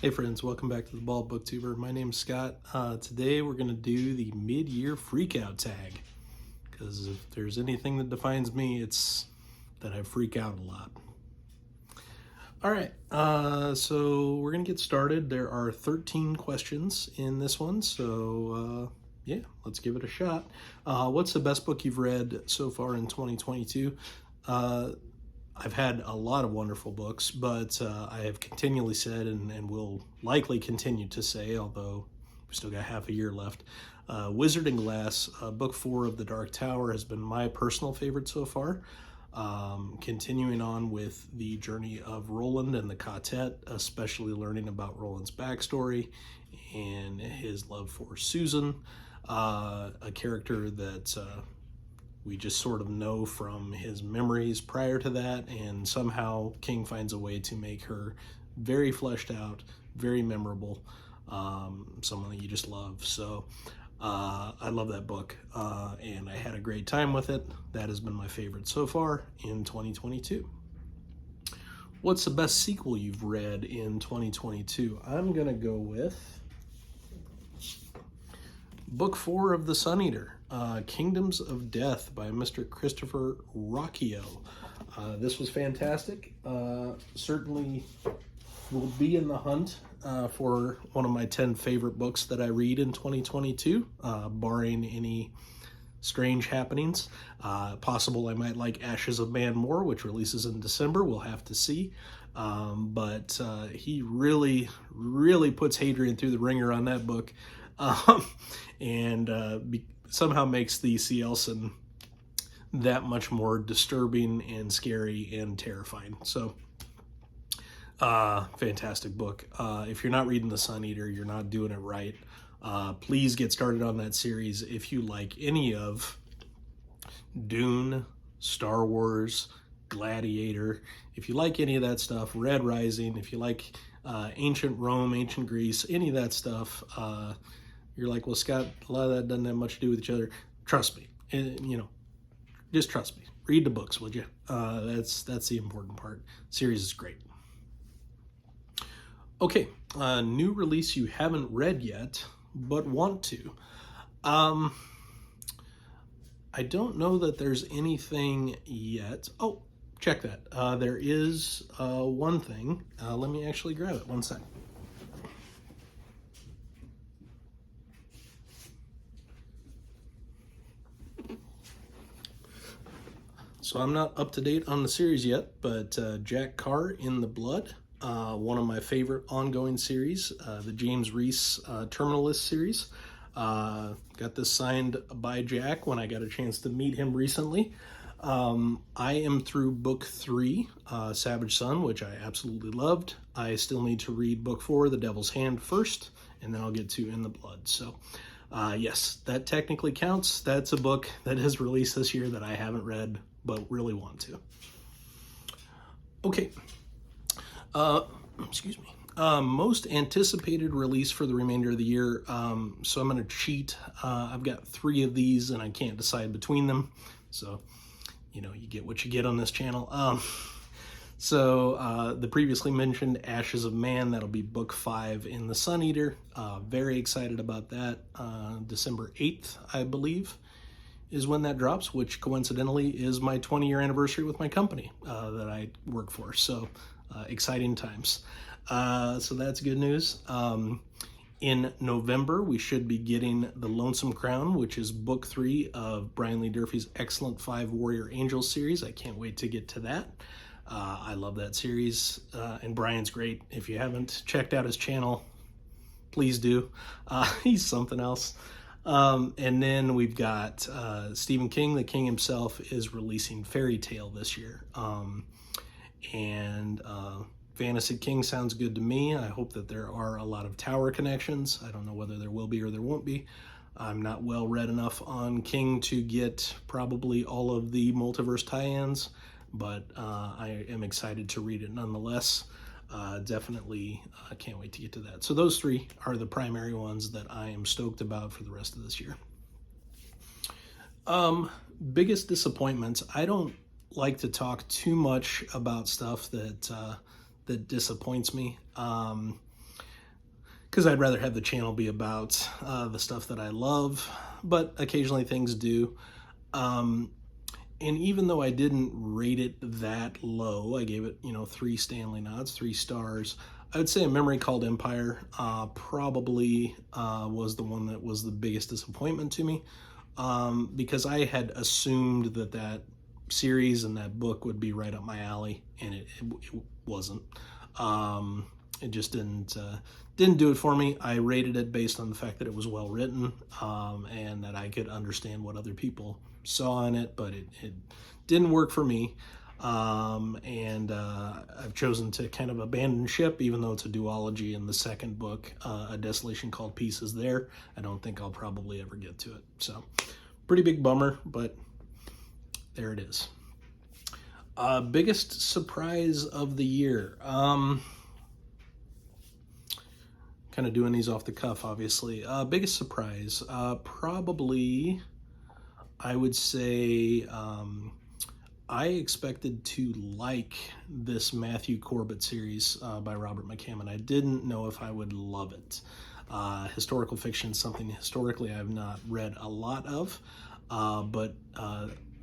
Hey friends, welcome back to the Bald Booktuber. My name's Scott. Today we're going to do the mid-year freakout tag, because if there's anything that defines me, it's that I freak out a lot. Alright, so we're going to get started. There are 13 questions in this one, so yeah, let's give it a shot. What's the best book you've read so far in 2022? I've had a lot of wonderful books, but I have continually said and will likely continue to say, although we still got half a year left, Wizarding Glass, book 4 of The Dark Tower has been my personal favorite so far. Continuing on with the journey of Roland and the Quartet, especially learning about Roland's backstory and his love for Susan, a character that we just sort of know from his memories prior to that, and somehow King finds a way to make her very fleshed out, very memorable, someone that you just love. So I love that book, and I had a great time with it. That has been my favorite so far in 2022. What's the best sequel you've read in 2022? I'm gonna go with book 4 of The Sun Eater, Kingdoms of Death by Mr. Christopher Rocchio. This was fantastic. Certainly will be in the hunt for one of my 10 favorite books that I read in 2022, barring any strange happenings. Possible I might like Ashes of Man more, which releases in December. We'll have to see. But he really puts Hadrian through the ringer on that book. And somehow makes the C. Elson that much more disturbing and scary and terrifying. So, fantastic book. If you're not reading The Sun Eater, you're not doing it right. Please get started on that series if you like any of Dune, Star Wars, Gladiator. If you like any of that stuff, Red Rising, if you like ancient Rome, ancient Greece, any of that stuff, you're like, well, Scott, a lot of that doesn't have much to do with each other. Trust me, just trust me. Read the books, would you? That's the important part. Series is great. Okay, new release you haven't read yet, but want to. I don't know that there's anything yet. Oh, check that. There is one thing. Let me actually grab it. One sec. So I'm not up to date on the series yet, but Jack Carr in the Blood, one of my favorite ongoing series, the James Reese Terminalist series. Got this signed by Jack when I got a chance to meet him recently. I am through book 3, Savage Son, which I absolutely loved. I still need to read book 4, The Devil's Hand, first, and then I'll get to In the Blood. So yes, that technically counts. That's a book that is released this year that I haven't read, but really want to. Okay. Excuse me. Most anticipated release for the remainder of the year. So I'm going to cheat. I've got 3 of these and I can't decide between them. So, you get what you get on this channel. So the previously mentioned Ashes of Man, that'll be book 5 in The Sun Eater. Very excited about that. December 8th, I believe, is when that drops, which coincidentally is my 20-year anniversary with my company that I work for. So exciting times. So that's good news. In November, we should be getting The Lonesome Crown, which is book 3 of Brian Lee Durfee's excellent 5 Warrior Angels series. I can't wait to get to that. I love that series, and Brian's great. If you haven't checked out his channel, please do. He's something else. And then we've got Stephen King. The King himself is releasing Fairy Tale this year. And Fantasy King sounds good to me. I hope that there are a lot of Tower connections. I don't know whether there will be or there won't be. I'm not well read enough on King to get probably all of the multiverse tie-ins, but I am excited to read it nonetheless. Definitely can't wait to get to that. So those 3 are the primary ones that I am stoked about for the rest of this year. Biggest disappointments. I don't like to talk too much about stuff that that disappoints me. because I'd rather have the channel be about the stuff that I love, but occasionally things do. And even though I didn't rate it that low, I gave it, 3 Stanley nods, 3 stars. I would say A Memory Called Empire probably was the one that was the biggest disappointment to me, because I had assumed that series and that book would be right up my alley, and it wasn't. It just didn't do it for me. I rated it based on the fact that it was well written, and that I could understand what other people saw in it, but it didn't work for me. And I've chosen to kind of abandon ship, even though it's a duology, and the second book, A Desolation Called Peace, is there. I don't think I'll probably ever get to it. So pretty big bummer, but there it is. Biggest surprise of the year. Kind of doing these off the cuff, obviously. Biggest surprise, probably, I would say, I expected to like this Matthew Corbett series by Robert McCammon. I didn't know if I would love it. Historical fiction is something historically I've not read a lot of, but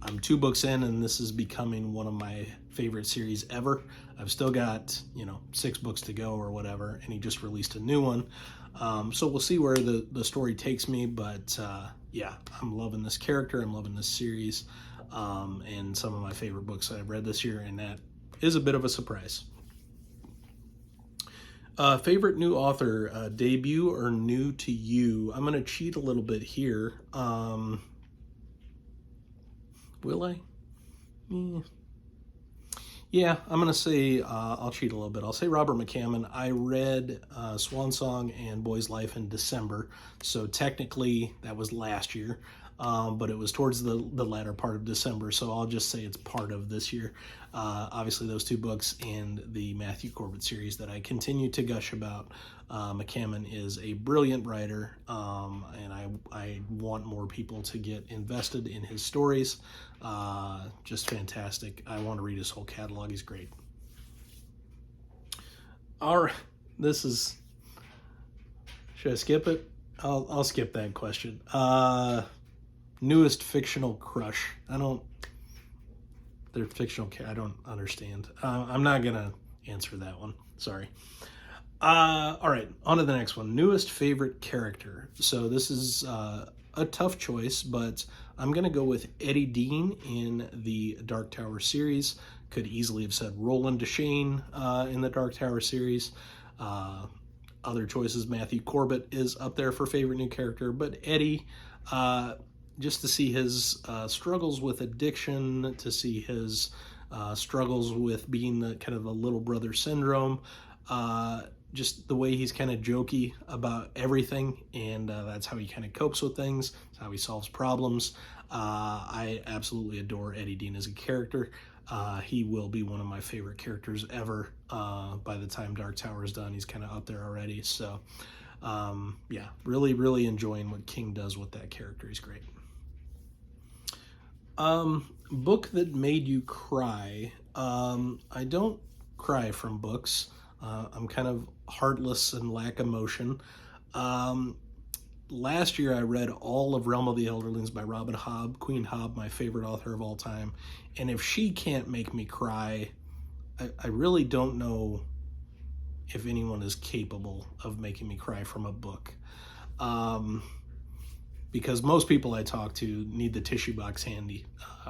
I'm 2 books in, and this is becoming one of my favorite series ever. I've still got, 6 books to go or whatever, and he just released a new one. So we'll see where the story takes me, but yeah, I'm loving this character. I'm loving this series, and some of my favorite books that I've read this year, and that is a bit of a surprise. Favorite new author, debut or new to you? I'm going to cheat a little bit here. Will I? Yeah, I'm going to say, I'll cheat a little bit. I'll say Robert McCammon. I read Swan Song and Boy's Life in December, so technically that was last year, but it was towards the latter part of December, so I'll just say it's part of this year. Obviously those 2 books and the Matthew Corbett series that I continue to gush about. McCammon is a brilliant writer, and I want more people to get invested in his stories. Just fantastic. I want to read his whole catalog. He's great. All right, should I skip it? I'll skip that question. Newest fictional crush. They're fictional. I don't understand. I'm not gonna answer that one. Sorry. All right, on to the next one. Newest favorite character. So this is a tough choice, but I'm going to go with Eddie Dean in the Dark Tower series. Could easily have said Roland Deschain in the Dark Tower series. Other choices, Matthew Corbett is up there for favorite new character, but Eddie, just to see his struggles with addiction, to see his struggles with being the kind of a little brother syndrome, just the way he's kind of jokey about everything, and that's how he kind of copes with things. That's how he solves problems. I absolutely adore Eddie Dean as a character. He will be one of my favorite characters ever. By the time Dark Tower is done, he's kind of up there already. So, yeah, really, really enjoying what King does with that character. He's great. Book that made you cry. I don't cry from books. I'm kind of heartless and lack emotion. Last year I read all of Realm of the Elderlings by Robin Hobb, Queen Hobb, my favorite author of all time. And if she can't make me cry, I really don't know if anyone is capable of making me cry from a book. Because most people I talk to need the tissue box handy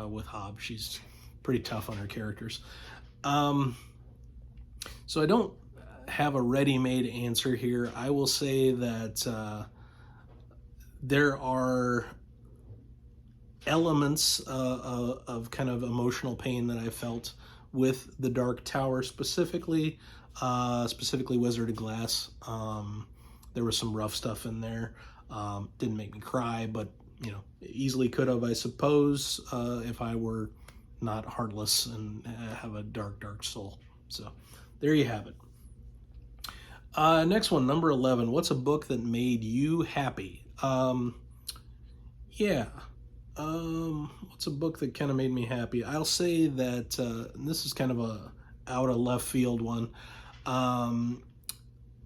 with Hobb. She's pretty tough on her characters. So I don't have a ready-made answer here. I will say that there are elements of kind of emotional pain that I felt with the Dark Tower, specifically Wizard of Glass. There was some rough stuff in there. Didn't make me cry, but easily could have, I suppose, if I were not heartless and have a dark soul. So there you have it. Next one, number 11. What's a book that made you happy? What's a book that kind of made me happy? I'll say that this is kind of a out of left field one.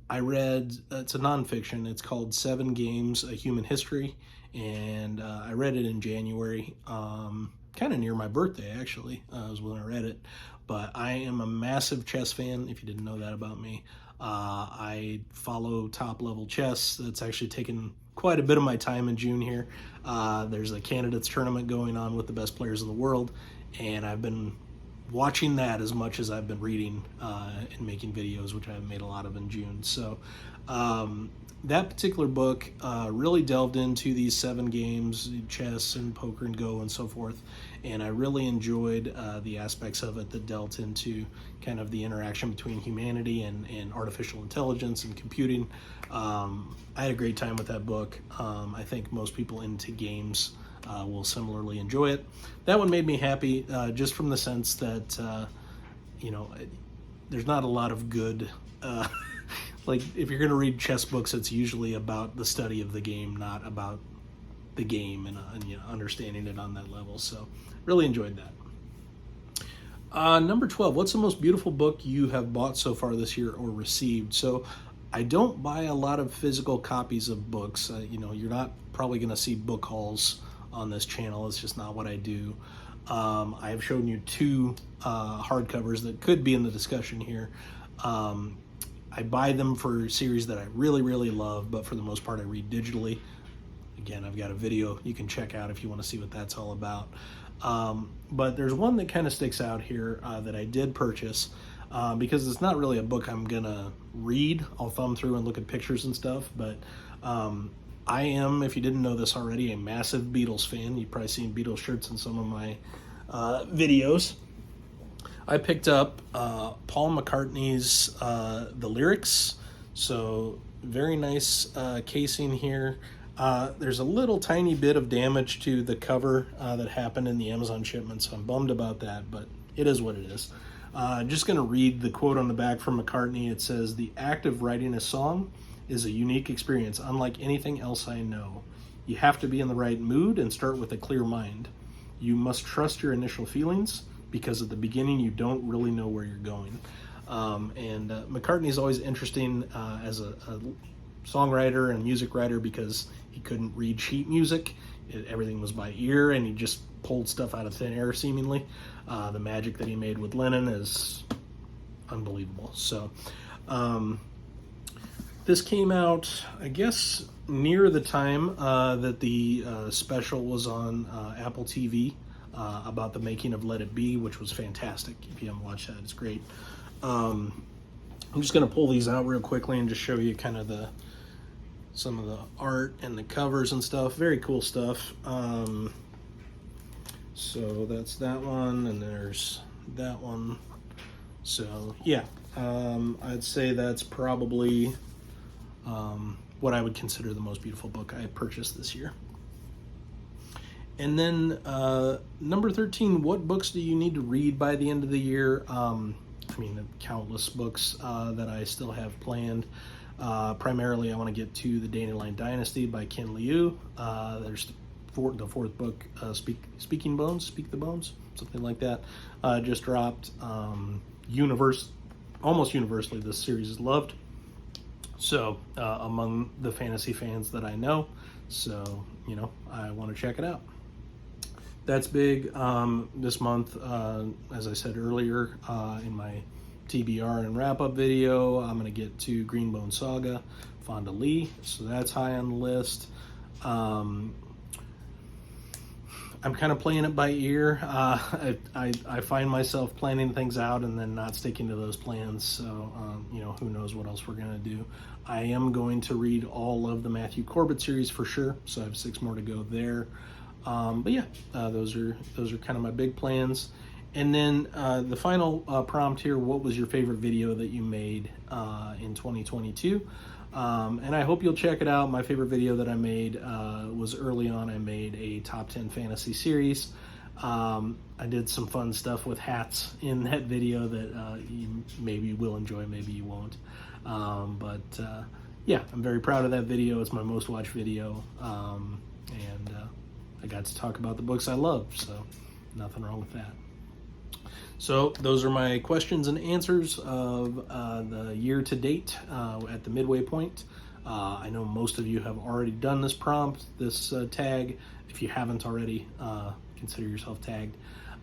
I read, it's a nonfiction, it's called 7 Games, A Human History, and I read it in January, kind of near my birthday, actually, was when I read it. But I am a massive chess fan, if you didn't know that about me. I follow top-level chess. That's actually taken quite a bit of my time in June here. There's a candidates tournament going on with the best players in the world, and I've been watching that as much as I've been reading and making videos, which I've made a lot of in June. So that particular book really delved into these 7 games, chess and poker and Go and so forth, and I really enjoyed the aspects of it that dealt into kind of the interaction between humanity and artificial intelligence and computing. I had a great time with that book. I think most people into games will similarly enjoy it. That one made me happy just from the sense that, you know, there's not a lot of good, like if you're going to read chess books, it's usually about the study of the game, not about the game and you know, understanding it on that level. So really enjoyed that. Number 12, what's the most beautiful book you have bought so far this year or received? So I don't buy a lot of physical copies of books. You know, you're not probably going to see book hauls on this channel. It's just not what I do. I have shown you 2 hardcovers that could be in the discussion here. I buy them for series that I really, really love, but for the most part I read digitally. Again, I've got a video you can check out if you want to see what that's all about. But there's one that kind of sticks out here that I did purchase because it's not really a book I'm gonna read. I'll thumb through and look at pictures and stuff, but I am, if you didn't know this already, a massive Beatles fan. You've probably seen Beatles shirts in some of my videos. I picked up Paul McCartney's The Lyrics, so very nice casing here. There's a little tiny bit of damage to the cover that happened in the Amazon shipment, so I'm bummed about that, but it is what it is. I'm just going to read the quote on the back from McCartney. It says, "The act of writing a song is a unique experience, unlike anything else I know. You have to be in the right mood and start with a clear mind. You must trust your initial feelings, because at the beginning you don't really know where you're going." And McCartney's always interesting as a songwriter and music writer because he couldn't read sheet music. Everything was by ear, and he just pulled stuff out of thin air, seemingly. The magic that he made with Lennon is unbelievable. So this came out, I guess, near the time that the special was on Apple TV about the making of Let It Be, which was fantastic. If you haven't watched that, it's great. I'm just going to pull these out real quickly and just show you kind of some of the art and the covers and stuff. Very cool stuff. So that's that one, and there's that one. So yeah, I'd say that's probably what I would consider the most beautiful book I purchased this year. And then number 13, what books do you need to read by the end of the year? I mean, countless books that I still have planned. Primarily, I want to get to The Dandelion Dynasty by Ken Liu. There's the fourth book, Speak the Bones, something like that, just dropped. Almost universally, this series is loved. So, among the fantasy fans that I know, so, you know, I want to check it out. That's big. This month, as I said earlier, in my TBR and wrap-up video, I'm going to get to Greenbone Saga, Fonda Lee, so that's high on the list. I'm kind of playing it by ear. I find myself planning things out and then not sticking to those plans, so you know, who knows what else we're going to do. I am going to read all of the Matthew Corbett series for sure, so I have 6 more to go there. But yeah, those are kind of my big plans. And then the final prompt here, what was your favorite video that you made in 2022? And I hope you'll check it out. My favorite video that I made was early on. I made a top 10 fantasy series. I did some fun stuff with hats in that video that you maybe will enjoy, maybe you won't. Yeah, I'm very proud of that video. It's my most watched video. And I got to talk about the books I love, so nothing wrong with that. So those are my questions and answers of the year to date at the midway point. I know most of you have already done this prompt, this tag. If you haven't already, consider yourself tagged.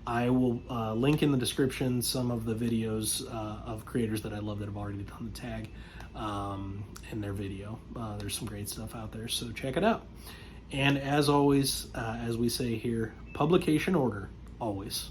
I will link in the description some of the videos of creators that I love that have already done the tag in their video. There's some great stuff out there, so check it out. And as always, as we say here, publication order, always.